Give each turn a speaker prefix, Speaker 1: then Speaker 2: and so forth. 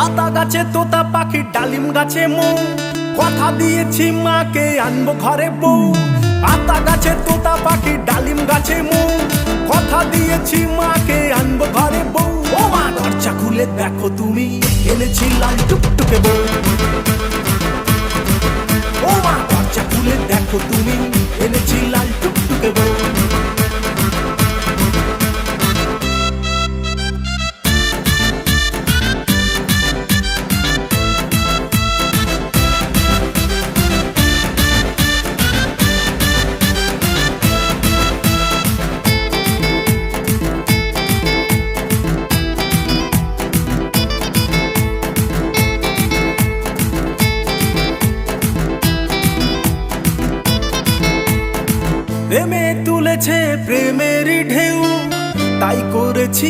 Speaker 1: আতা গাছে তোতা পাখি, ডালিম গাছে মৌ, কথা দিয়েছি মাকে আনবো ঘরে বউ। আতা গাছে তোতা পাখি, ডালিম গাছে মৌ, কথা দিয়েছি মাকে আনবো ঘরে বউ। ও মা দরজা খুলে দেখো তুমি, এনেছি লাল টুকটুকে বউ। ও মা দরজা খুলে দেখো তুমি, এনেছি লাল টুকটুকে বউ। প্রেমে তুলেছে প্রেমেরই ঢেউ, তাই করেছি